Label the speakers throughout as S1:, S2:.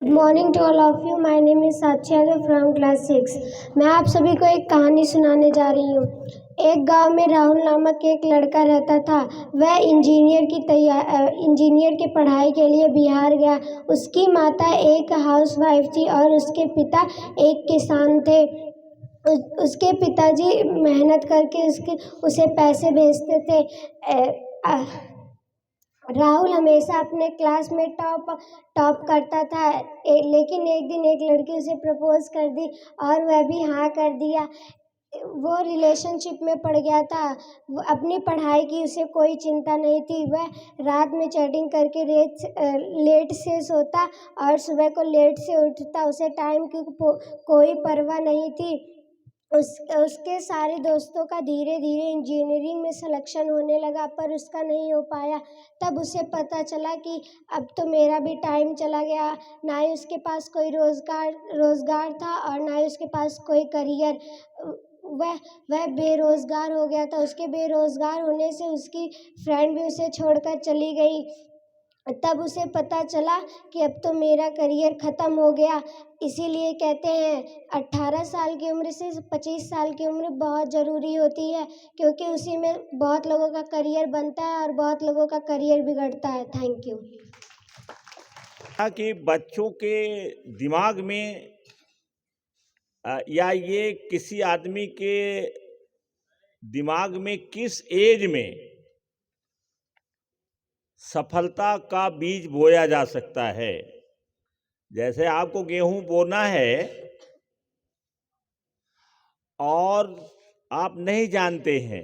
S1: Good morning to all of you. My name is Sakshi Yadav from class 6। मैं आप सभी को एक कहानी सुनाने जा रही हूँ। एक गांव में राहुल नामक एक लड़का रहता था। वह इंजीनियर की पढ़ाई के लिए बिहार गया। उसकी माता एक हाउसवाइफ थी और उसके पिता एक किसान थे। उसके पिताजी मेहनत करके उसे पैसे भेजते थे। राहुल हमेशा अपने क्लास में टॉप करता था। लेकिन एक दिन एक लड़की उसे प्रपोज कर दी और वह भी हाँ कर दिया। वो रिलेशनशिप में पड़ गया था। वो अपनी पढ़ाई की उसे कोई चिंता नहीं थी। वह रात में चैटिंग करके लेट से सोता और सुबह को लेट से उठता। उसे टाइम की कोई परवाह नहीं थी। उसके सारे दोस्तों का धीरे धीरे इंजीनियरिंग में सिलेक्शन होने लगा, पर उसका नहीं हो पाया। तब उसे पता चला कि अब तो मेरा भी टाइम चला गया। ना ही उसके पास कोई रोज़गार था और ना ही उसके पास कोई करियर। वह बेरोज़गार हो गया था। उसके बेरोज़गार होने से उसकी फ्रेंड भी उसे छोड़कर चली गई। तब उसे पता चला कि अब तो मेरा करियर ख़त्म हो गया। इसीलिए कहते हैं 18 साल की उम्र से 25 साल की उम्र बहुत ज़रूरी होती है, क्योंकि उसी में बहुत लोगों का करियर बनता है और बहुत लोगों का करियर बिगड़ता है। Thank you.
S2: कि बच्चों के दिमाग में या ये किसी आदमी के दिमाग में किस एज में सफलता का बीज बोया जा सकता है। जैसे आपको गेहूं बोना है और आप नहीं जानते हैं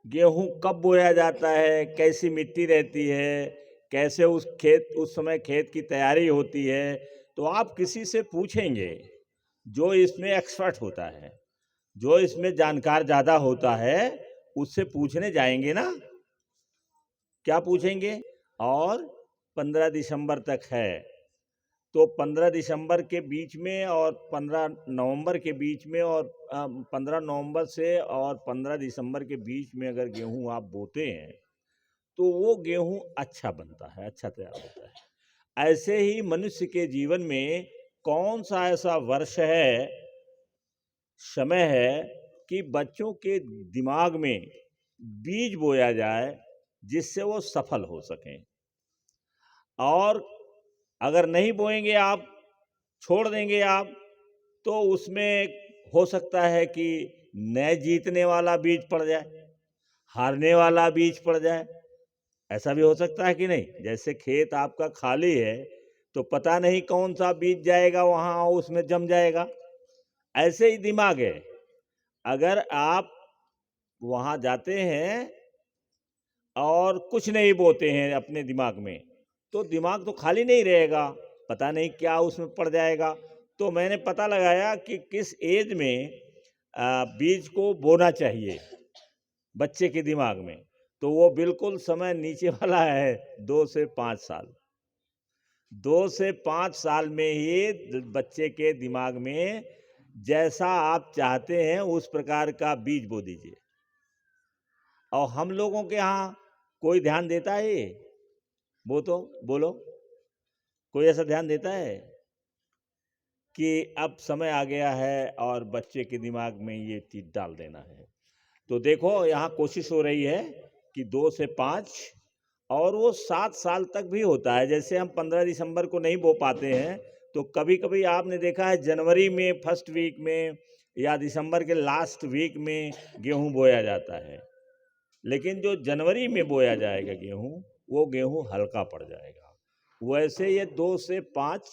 S2: गेहूं कब बोया जाता है, कैसी मिट्टी रहती है, कैसे उस समय खेत की तैयारी होती है, तो आप किसी से पूछेंगे जो इसमें एक्सपर्ट होता है, जो इसमें जानकार ज़्यादा होता है, उससे पूछने जाएंगे ना। क्या पूछेंगे? और 15 दिसंबर तक है, तो 15 दिसंबर के बीच में और 15 नवंबर के बीच में और 15 नवंबर से और 15 दिसंबर के बीच में अगर गेहूं आप बोते हैं तो वो गेहूं अच्छा बनता है, अच्छा तैयार होता है। ऐसे ही मनुष्य के जीवन में कौन सा ऐसा वर्ष है, समय है कि बच्चों के दिमाग में बीज बोया जाए जिससे वो सफल हो सकें। और अगर नहीं बोएंगे आप, छोड़ देंगे आप, तो उसमें हो सकता है कि नए जीतने वाला बीज पड़ जाए, हारने वाला बीज पड़ जाए। ऐसा भी हो सकता है कि नहीं? जैसे खेत आपका खाली है तो पता नहीं कौन सा बीज जाएगा वहाँ, उसमें जम जाएगा। ऐसे ही दिमाग है। अगर आप वहाँ जाते हैं और कुछ नहीं बोते हैं अपने दिमाग में, तो दिमाग तो खाली नहीं रहेगा, पता नहीं क्या उसमें पड़ जाएगा। तो मैंने पता लगाया कि किस एज में बीज को बोना चाहिए बच्चे के दिमाग में, तो वो बिल्कुल समय नीचे वाला है, 2 से 5 साल। 2 से 5 साल में ही बच्चे के दिमाग में जैसा आप चाहते हैं उस प्रकार का बीज बो दीजिए। और हम लोगों के यहाँ कोई ध्यान देता है ये? वो तो बोलो, कोई ऐसा ध्यान देता है कि अब समय आ गया है और बच्चे के दिमाग में ये चीज़ डाल देना है? तो देखो यहाँ कोशिश हो रही है कि 2 से 5 और वो 7 साल तक भी होता है। जैसे हम 15 दिसंबर को नहीं बो पाते हैं, तो कभी कभी आपने देखा है जनवरी में फर्स्ट वीक में या दिसंबर के लास्ट वीक में गेहूं बोया जाता है। लेकिन जो जनवरी में बोया जाएगा गेहूं, वो गेहूं हल्का पड़ जाएगा। वैसे ये 2 से 5,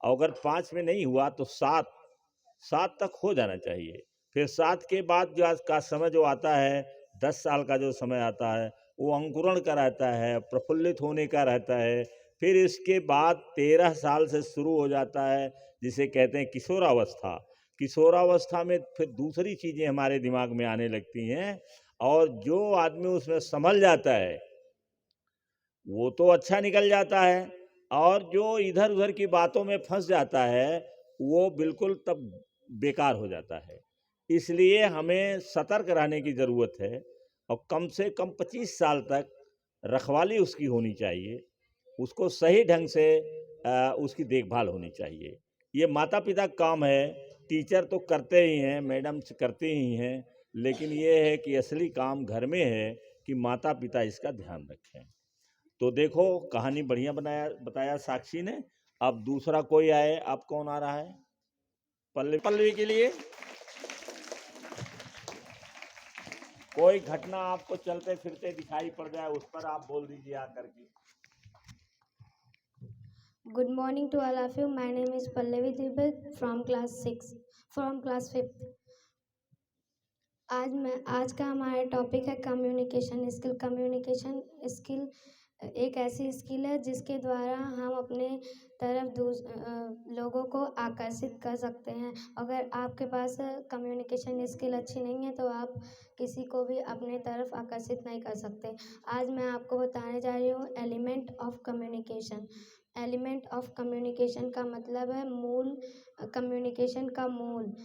S2: अगर 5 में नहीं हुआ तो 7 तक हो जाना चाहिए। फिर 7 के बाद जो आज का समय जो आता है, 10 साल का जो समय आता है, वो अंकुरण का रहता है, प्रफुल्लित होने का रहता है। फिर इसके बाद 13 साल से शुरू हो जाता है जिसे कहते हैं किशोरावस्था। किशोरावस्था में फिर दूसरी चीज़ें हमारे दिमाग में आने लगती हैं, और जो आदमी उसमें संभल जाता है वो तो अच्छा निकल जाता है, और जो इधर उधर की बातों में फंस जाता है वो बिल्कुल तब बेकार हो जाता है। इसलिए हमें सतर्क रहने की ज़रूरत है, और कम से कम 25 साल तक रखवाली उसकी होनी चाहिए। उसको सही ढंग से उसकी देखभाल होनी चाहिए। ये माता पिता का काम है, टीचर तो करते ही हैं, मैडम्स करते ही हैं, लेकिन ये है कि असली काम घर में है कि माता पिता इसका ध्यान रखें। तो देखो कहानी बढ़िया बताया साक्षी ने। अब दूसरा कोई आए, अब कौन आ रहा है? पल्लवी के लिए कोई घटना आपको चलते फिरते दिखाई पड़ जाए, उस पर आप बोल दीजिए आकर के।
S1: Good morning to all of you. My name is Pallavi Dibet from class 5th. आज का हमारा टॉपिक है कम्युनिकेशन स्किल। कम्युनिकेशन स्किल एक ऐसी स्किल है जिसके द्वारा हम अपने तरफ लोगों को आकर्षित कर सकते हैं। अगर आपके पास कम्युनिकेशन स्किल अच्छी नहीं है तो आप किसी को भी अपने तरफ आकर्षित नहीं कर सकते। आज मैं आपको बताने जा रही हूँ element of communication. Element of communication का मतलब है मूल, कम्युनिकेशन का मूल।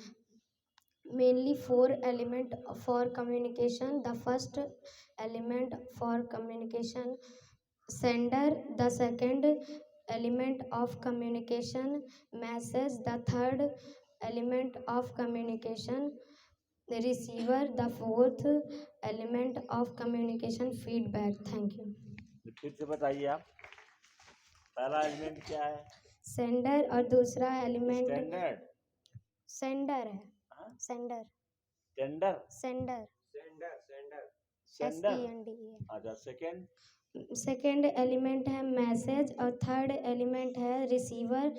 S1: Mainly 4 element for communication. The first element for communication, sender. The second element of communication, message. The third element of communication, the receiver. The fourth element of communication, feedback. Thank you.
S2: फिर से बताइए आप, पहला element क्या है?
S1: Sender और दूसरा element
S2: standard
S1: sender है। Sender
S2: tender
S1: sender
S2: sender.
S1: SENDER।
S2: अच्छा,
S1: सेकेंड एलिमेंट है मैसेज और थर्ड एलिमेंट है रिसीवर,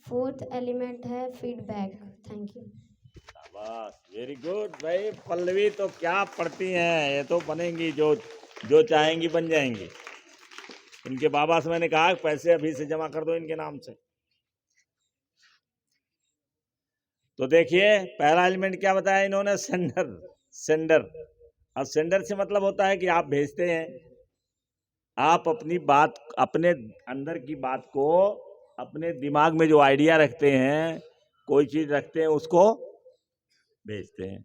S1: फोर्थ एलिमेंट है फीडबैक। Thank you.
S2: बस वेरी गुड भाई। पल्लवी तो क्या पढ़ती हैं, ये तो बनेंगी, जो जो चाहेंगी बन जाएंगी। इनके बाबा से मैंने कहा पैसे अभी से जमा कर दो इनके नाम से। तो देखिए पहला एलिमेंट क्या बताया इन्होंने? सेंडर। और सेंडर से मतलब होता है कि आप भेजते हैं, आप अपनी बात, अपने अंदर की बात को, अपने दिमाग में जो आइडिया रखते हैं, कोई चीज रखते हैं, उसको भेजते हैं।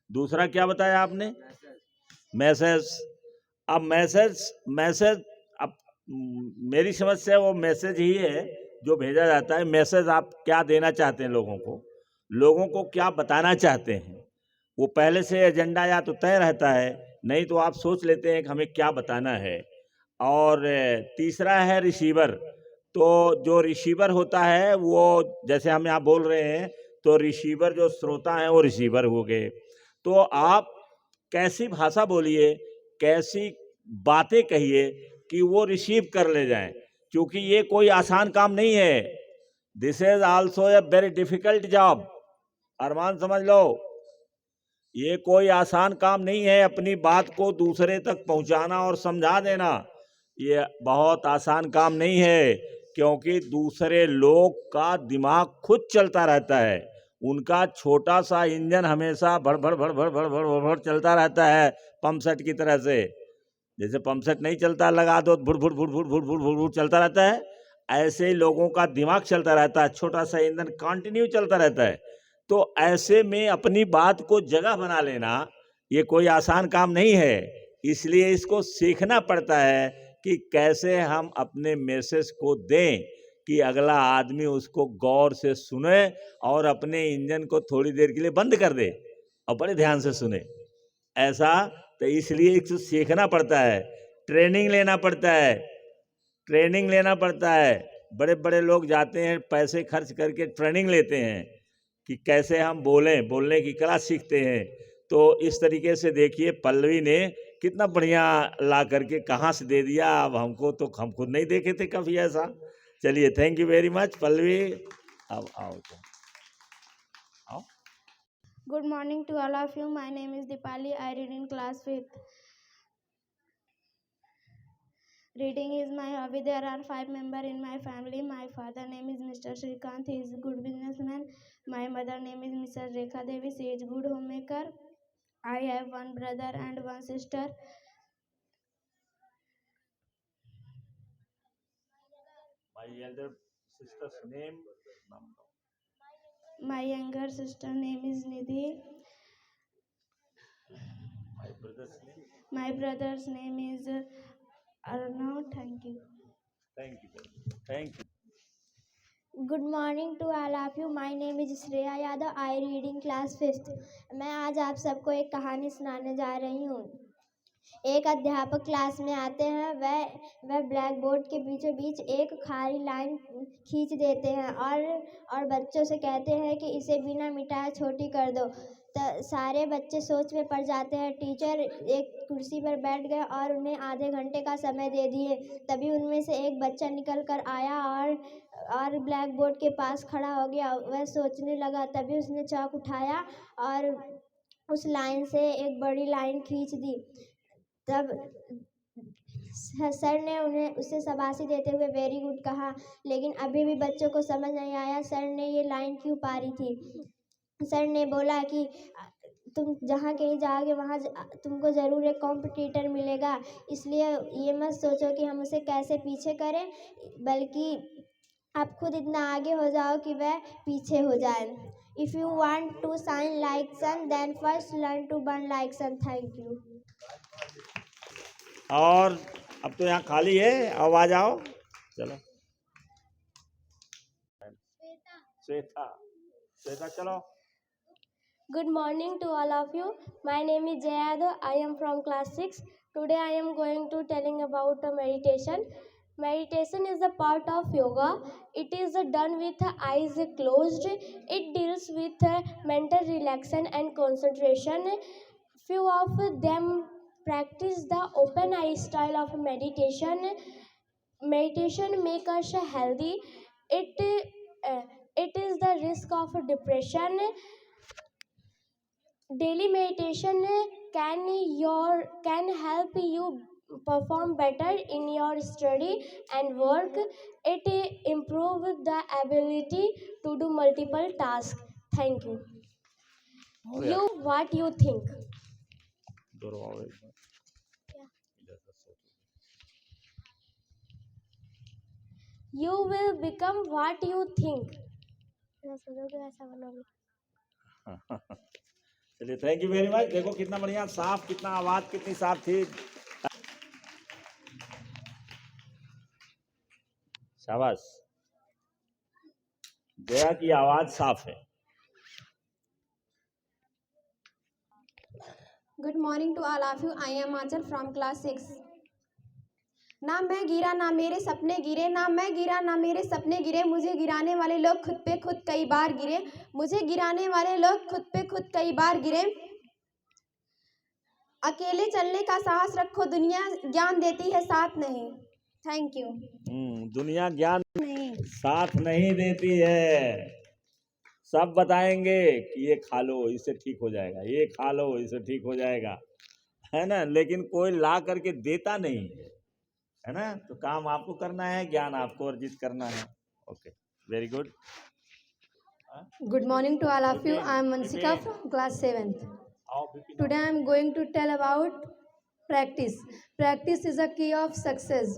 S2: दूसरा क्या बताया आपने? मैसेज। अब मैसेज अब मेरी समझ से वो मैसेज ही है जो भेजा जाता है। मैसेज आप क्या देना चाहते हैं लोगों को क्या बताना चाहते हैं, वो पहले से एजेंडा या तो तय रहता है, नहीं तो आप सोच लेते हैं कि हमें क्या बताना है। और तीसरा है रिसीवर। तो जो रिसीवर होता है वो, जैसे हम यहाँ बोल रहे हैं, तो रिसीवर जो श्रोता हैं वो रिसीवर हो गए। तो आप कैसी भाषा बोलिए, कैसी बातें कहिए कि वो रिसीव कर ले जाएं, क्योंकि ये कोई आसान काम नहीं है। This is also a very difficult job. Armaan समझ लो, ये कोई आसान काम नहीं है। अपनी बात को दूसरे तक पहुंचाना और समझा देना, ये बहुत आसान काम नहीं है, क्योंकि दूसरे लोग का दिमाग खुद चलता रहता है। उनका छोटा सा इंजन हमेशा भड़ भड़ भड़ भड़ भड़ भड़ भड़ चलता रहता है, पंप सेट की तरह से। जैसे पंप सेट नहीं चलता, लगा दो भुड़ भुड़ भुड़ भुड़ भुड़ भुड़ भुड़ चलता रहता है, ऐसे ही लोगों का दिमाग चलता रहता है, छोटा सा इंजन कंटिन्यू चलता रहता है। तो ऐसे में अपनी बात को जगह बना लेना ये कोई आसान काम नहीं है। इसलिए इसको सीखना पड़ता है कि कैसे हम अपने मैसेज को दें कि अगला आदमी उसको गौर से सुने और अपने इंजन को थोड़ी देर के लिए बंद कर दे और बड़े ध्यान से सुने। ऐसा तो इसलिए इसको सीखना पड़ता है, ट्रेनिंग लेना पड़ता है, ट्रेनिंग लेना पड़ता है। बड़े बड़े लोग जाते हैं, पैसे खर्च करके ट्रेनिंग लेते हैं कि कैसे हम बोलें, बोलने की कला सीखते हैं। तो इस तरीके से देखिए पल्लवी ने कितना बढ़िया ला करके कहाँ से दे दिया। अब हमको तो, हम खुद नहीं देखे थे कभी ऐसा। चलिए, thank you very much Pallavi. अब आओ आओ।
S1: Good morning to all of you. My name is Dipali. I read in class 5th. Reading is my hobby. There are 5 members in my family. My father name is Mr. Shrikant. He is a good businessman. My mother name is Mrs. Rekha Devi. She is good homemaker. I have one brother and one sister.
S2: My elder sister's name.
S1: My younger sister name is Nidhi.
S2: My brother's name.
S1: My brother's name is Arnav. Thank you.
S2: Thank you. Thank you.
S1: Good morning to all of you. My name is Shreya Yadav. I reading class 5th। मैं आज आप सबको एक कहानी सुनाने जा रही हूँ। एक अध्यापक क्लास में आते हैं। वह ब्लैक बोर्ड के बीचों बीच एक खाली लाइन खींच देते हैं और बच्चों से कहते हैं कि इसे बिना मिटाए छोटी कर दो। सारे बच्चे सोच में पड़ जाते हैं। टीचर एक कुर्सी पर बैठ गए और उन्हें आधे घंटे का समय दे दिए। तभी उनमें से एक बच्चा निकल कर आया और ब्लैक बोर्ड के पास खड़ा हो गया। वह सोचने लगा। तभी उसने चाक उठाया और उस लाइन से एक बड़ी लाइन खींच दी। तब सर ने उसे शाबाशी देते हुए वेरी गुड कहा, लेकिन अभी भी बच्चों को समझ नहीं आया सर ने ये लाइन क्यों पारी थी। सर ने बोला कि तुम जहाँ कहीं जाओगे वहाँ तुमको ज़रूर एक कॉम्पिटिटर मिलेगा, इसलिए ये मत सोचो कि हम उसे कैसे पीछे करें, बल्कि आप खुद इतना आगे हो जाओ कि वह पीछे हो जाए। If you want to shine like sun then first learn to burn like sun. Thank you.
S2: और अब तो यहाँ खाली है, अब आ जाओ। चलो श्वेता चलो।
S1: Good morning to all of you. My name is Jayad. I am from class 6. Today I am going to telling about meditation. Meditation is a part of yoga. It is done with eyes closed. It deals with mental relaxation and concentration. Few of them practice the open eye style of meditation. Meditation makes us healthy. It is the risk of depression. Daily meditation can help you perform better in your study and work. It improves the ability to do multiple tasks. Thank you.
S2: हो गया।
S1: What you think? You will become what you think.
S2: चलिए, thank you very much. देखो कितना बढ़िया साफ, कितना आवाज कितनी साफ थी। शाबाश, जया की आवाज साफ है।
S3: Good morning to all of you. I am Anchal from class 6। ना मैं गिरा ना मेरे सपने गिरे, ना मैं गिरा ना मेरे सपने गिरे, मुझे गिराने वाले लोग खुद पे खुद कई बार गिरे, मुझे गिराने वाले लोग खुद पे खुद कई बार गिरे। अकेले चलने का साहस रखो, दुनिया ज्ञान देती है साथ नहीं। Thank you.
S2: दुनिया ज्ञान नहीं साथ नहीं देती है। सब बताएंगे कि ये खा लो इससे ठीक हो जाएगा, ये खा लो इससे ठीक हो जाएगा, है ना, लेकिन कोई ला करके देता नहीं है ना। तो काम आपको करना है, ज्ञान आपको अर्जित करना है। Okay, very good.
S3: Good morning to all of you. I am Mansika from class 7th. Today I am going to tell about practice. Practice is a key of success.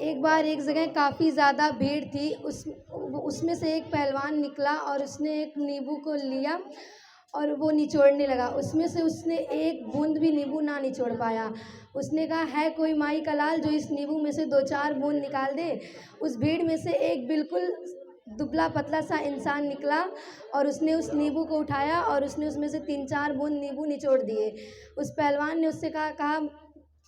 S3: एक बार एक जगह काफ़ी ज़्यादा भीड़ थी। उसमें से एक पहलवान निकला और उसने एक नींबू को लिया और वो निचोड़ने लगा। उसमें से उसने एक बूंद भी नींबू ना निचोड़ पाया। उसने कहा, है कोई माई का लाल जो इस नींबू में से 2-4 बूंद निकाल दे। उस भीड़ में से एक बिल्कुल दुबला पतला सा इंसान निकला और उसने उस नींबू को उठाया और उसने उसमें से 3-4 बूंद नींबू निचोड़ दिए। उस पहलवान ने उससे कहा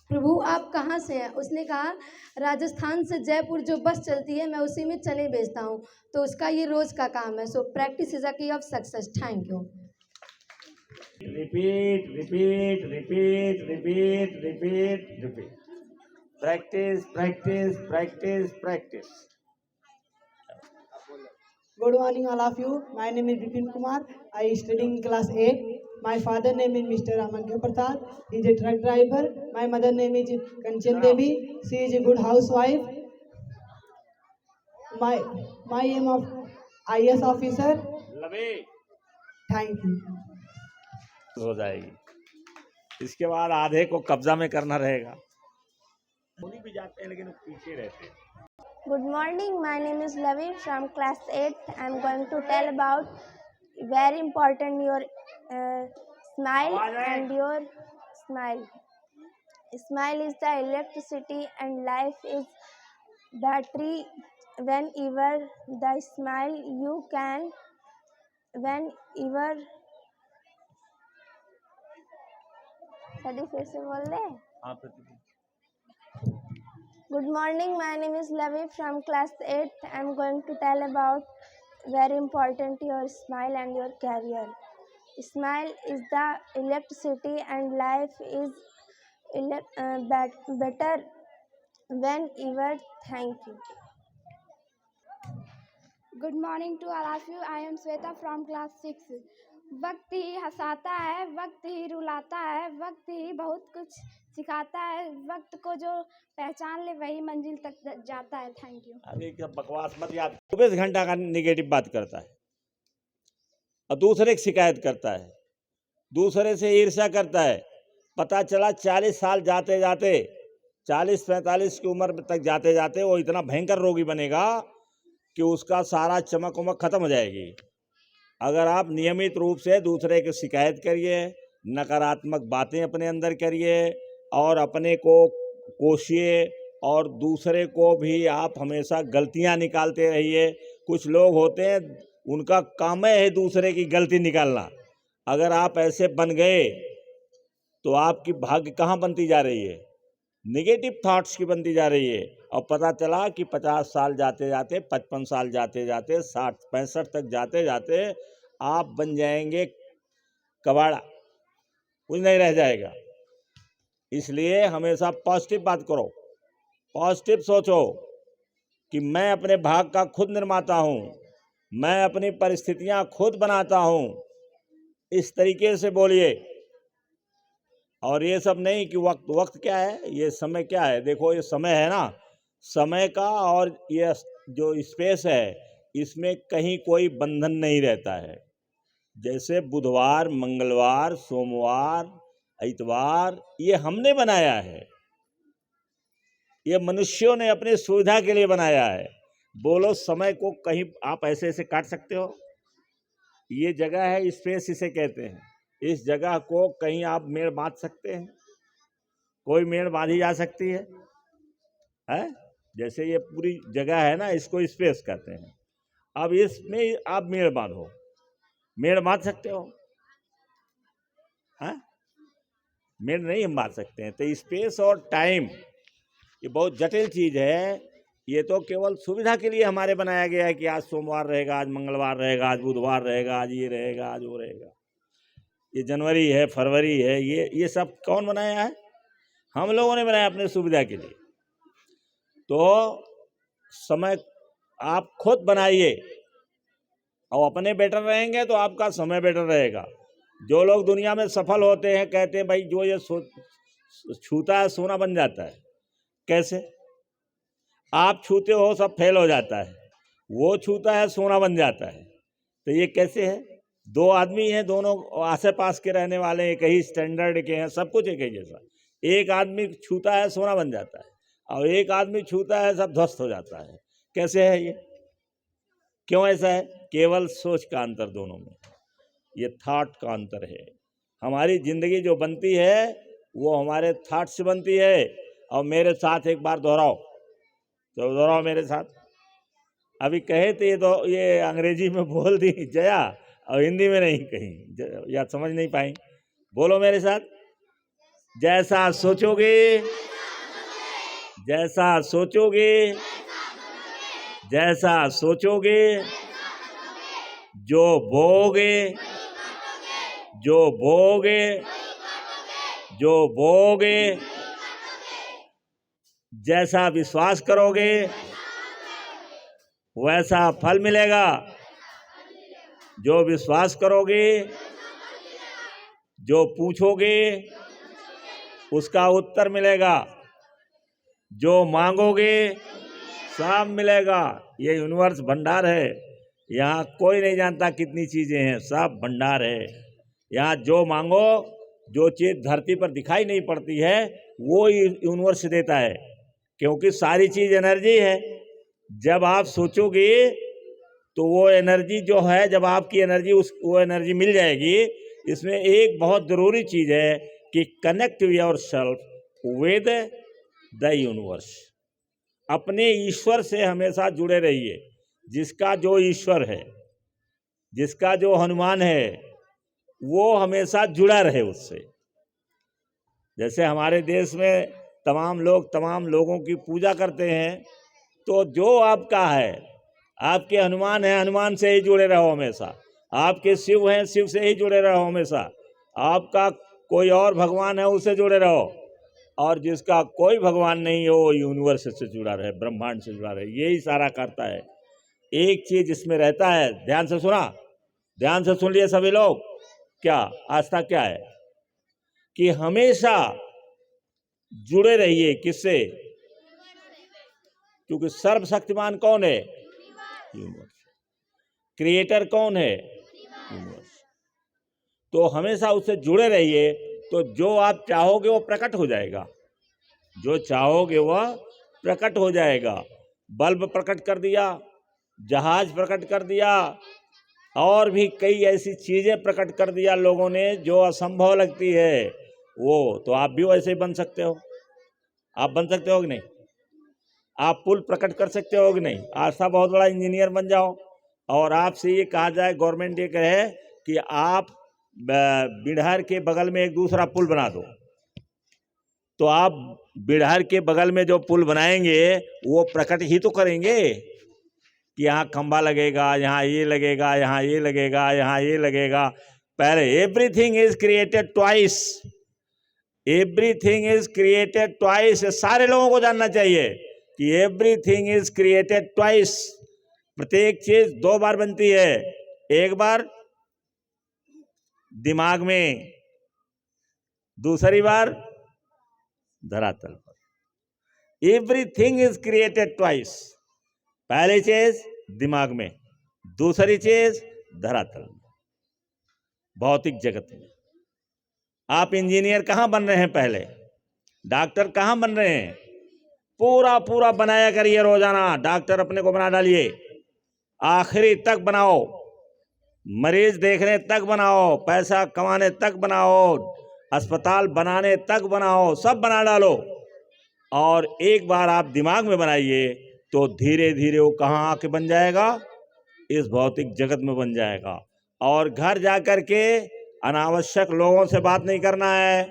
S3: प्रभु आप कहाँ से हैं? उसने कहा राजस्थान से जयपुर जो बस चलती है मैं उसी में चने बेचता हूँ। तो उसका ये रोज़ का काम है। सो प्रैक्टिस इज़ अ की of success. Thank you.
S2: Repeat repeat repeat repeat repeat repeat. Practice practice practice practice.
S4: Good morning all of you. My name is Vipin Kumar. I study in class 8. My father name is Mr. Ramagya Prasad. He is a truck driver. My mother name is Kanchan Devi. She is a good housewife. My aim of IAS officer. Thank you.
S2: हो जाएगी। इसके बाद आधे को कब्जा में करना रहेगा। बोली भी जाते हैं लेकिन पीछे रहते हैं।
S1: Good morning. My name is Lavi from class 8. I am going to tell about very important your smile and your smile. Smile is the electricity and life is battery
S5: whenever the smile you can, whenever study फिर से बोल ले. Good morning, my name is Lavi from class 8. I am going to tell about very important your smile and your career. Smile is the electricity and life is better whenever. Thank you.
S6: Good morning to all of you. I am Shweta from class 6. वक्त ही हंसाता है, वक्त ही रुलाता है, वक्त ही बहुत कुछ सिखाता है. वक्त को जो पहचान ले वही मंजिल तक जाता है. Thank you.
S2: अभी क्या बकवास मत याद. 24 घंटा का निगेटिव बात करता है और दूसरे की शिकायत करता है, दूसरे से ईर्ष्या करता है. पता चला 40 साल जाते जाते, 40-45 की उम्र तक जाते जाते वो इतना भयंकर रोगी बनेगा कि उसका सारा चमक उमक खत्म हो जाएगी. अगर आप नियमित रूप से दूसरे की शिकायत करिए, नकारात्मक बातें अपने अंदर करिए और अपने को कोशिए और दूसरे को भी आप हमेशा गलतियां निकालते रहिए. कुछ लोग होते हैं उनका काम है दूसरे की गलती निकालना. अगर आप ऐसे बन गए तो आपकी भाग्य कहाँ बनती जा रही है? नेगेटिव थॉट्स की बनती जा रही है. और पता चला कि 50 साल जाते जाते, 55 साल जाते जाते, 60-65 तक जाते जाते आप बन जाएंगे कबाड़ा, कुछ नहीं रह जाएगा. इसलिए हमेशा पॉजिटिव बात करो, पॉजिटिव सोचो कि मैं अपने भाग्य का खुद निर्माता हूँ, मैं अपनी परिस्थितियाँ खुद बनाता हूँ. इस तरीके से बोलिए. और ये सब नहीं कि वक्त क्या है, ये समय क्या है. देखो ये समय है ना, समय का और ये जो स्पेस है इसमें कहीं कोई बंधन नहीं रहता है. जैसे बुधवार, मंगलवार, सोमवार, इतवार ये हमने बनाया है, ये मनुष्यों ने अपनी सुविधा के लिए बनाया है. बोलो समय को कहीं आप ऐसे ऐसे काट सकते हो? ये जगह है, स्पेस इसे कहते हैं. इस जगह को कहीं आप मेड़ बांध सकते हैं? कोई मेड़ बांधी जा सकती है? जैसे ये पूरी जगह है ना, इसको स्पेस कहते हैं. अब इसमें आप मेड़ बांधो, मेड़ बांध सकते हो? मेड़ नहीं हम बांध सकते हैं. तो स्पेस और टाइम ये बहुत जटिल चीज़ है. ये तो केवल सुविधा के लिए हमारे बनाया गया है कि आज सोमवार रहेगा, आज मंगलवार रहेगा, आज बुधवार रहेगा, आज ये रहेगा, आज वो रहेगा. ये जनवरी है, फरवरी है, ये सब कौन बनाया है? हम लोगों ने बनाया अपने सुविधा के लिए. तो समय आप खुद बनाइए और अपने बेटर रहेंगे तो आपका समय बेटर रहेगा. जो लोग दुनिया में सफल होते हैं कहते हैं भाई जो ये छूता है सोना बन जाता है. कैसे? आप छूते हो सब फेल हो जाता है, वो छूता है सोना बन जाता है. तो ये कैसे है? दो आदमी हैं, दोनों आसे पास के रहने वाले, एक ही स्टैंडर्ड के हैं, सब कुछ एक ही जैसा. एक आदमी छूता है सोना बन जाता है और एक आदमी छूता है सब ध्वस्त हो जाता है. कैसे है ये? क्यों ऐसा है? केवल सोच का अंतर दोनों में, ये थॉट का अंतर है. हमारी ज़िंदगी जो बनती है वो हमारे थॉट से बनती है. और मेरे साथ एक बार दोहराओ, तो दोहराओ मेरे साथ. अभी कहे थे ये अंग्रेजी में बोल दी जया और हिंदी में नहीं कहीं, या समझ नहीं पाई. बोलो मेरे साथ. जैसा सोचोगे, जैसा सोचोगे, जैसा सोचोगे, जो बोगे, जो बोगे, जो बोगे, जैसा विश्वास करोगे वैसा फल मिलेगा. जो विश्वास करोगे, जो पूछोगे उसका उत्तर मिलेगा, जो मांगोगे सब मिलेगा. ये यूनिवर्स भंडार है. यहाँ कोई नहीं जानता कितनी चीज़ें हैं, सब भंडार है. यहाँ जो मांगो, जो चीज़ धरती पर दिखाई नहीं पड़ती है वो यूनिवर्स देता है, क्योंकि सारी चीज़ एनर्जी है. जब आप सोचोगे तो वो एनर्जी जो है, जब आपकी एनर्जी वो एनर्जी मिल जाएगी. इसमें एक बहुत ज़रूरी चीज़ है कि connect your self with the universe. अपने ईश्वर से हमेशा जुड़े रहिए। जिसका जो ईश्वर है, जिसका जो हनुमान है, वो हमेशा जुड़ा रहे उससे। जैसे हमारे देश में तमाम लोगों की पूजा करते हैं, तो जो आपका है, आपके हनुमान है, हनुमान से ही जुड़े रहो हमेशा। आपके शिव हैं, शिव से ही जुड़े रहो हमेशा। आपका कोई और भगवान है, उससे जुड़े रहो। और जिसका कोई भगवान नहीं हो, यूनिवर्स से जुड़ा रहे, ब्रह्मांड से जुड़ा रहे। यही सारा करता है। एक चीज इसमें रहता है, ध्यान से सुना, ध्यान से सुन लिए सभी लोग। क्या आस्था क्या है कि हमेशा जुड़े रहिए। किससे? क्योंकि सर्वशक्तिमान कौन है? यूनिवर्स। क्रिएटर कौन है? यूनिवर्स। तो हमेशा उससे जुड़े रहिए, तो जो आप चाहोगे वो प्रकट हो जाएगा। जो चाहोगे वह प्रकट हो जाएगा। बल्ब प्रकट कर दिया, जहाज प्रकट कर दिया, और भी कई ऐसी चीजें प्रकट कर दिया लोगों ने जो असंभव लगती है। वो तो आप भी वैसे ही बन सकते हो। आप बन सकते हो कि नहीं? आप पुल प्रकट कर सकते हो कि नहीं? आस्था बहुत बड़ा इंजीनियर बन जाओ, और आपसे ये कहा जाए, गवर्नमेंट ये कहे कि आप बिहार के बगल में एक दूसरा पुल बना दो, तो आप बिहार के बगल में जो पुल बनाएंगे वो प्रकट ही तो करेंगे कि यहाँ खंबा लगेगा, यहाँ ये लगेगा, यहाँ ये लगेगा, यहाँ ये लगेगा। पहले everything is created twice, everything is created twice. सारे लोगों को जानना चाहिए कि एवरीथिंग इज क्रिएटेड ट्वाइस। प्रत्येक चीज दो बार बनती है। एक बार दिमाग में, दूसरी बार धरातल पर। Everything is created twice. पहली चीज दिमाग में, दूसरी चीज धरातल में, भौतिक जगत में। आप इंजीनियर कहाँ बन रहे हैं? पहले डॉक्टर कहाँ बन रहे हैं? पूरा बनाया करिए रोजाना। डॉक्टर अपने को बना डालिए, आखिरी तक बनाओ, मरीज देखने तक बनाओ, पैसा कमाने तक बनाओ, अस्पताल बनाने तक बनाओ, सब बना डालो। और एक बार आप दिमाग में बनाइए तो धीरे धीरे वो कहाँ आके बन जाएगा? इस भौतिक जगत में बन जाएगा। और घर जा कर के अनावश्यक लोगों से बात नहीं करना है।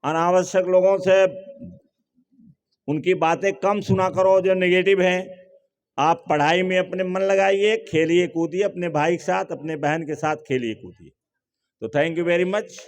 S2: अनावश्यक लोगों से उनकी बातें कम सुना करो जो नेगेटिव हैं। आप पढ़ाई में अपने मन लगाइए, खेलिए कूदिए, अपने भाई के साथ, अपने बहन के साथ खेलिए कूदिए। तो थैंक यू वेरी मच।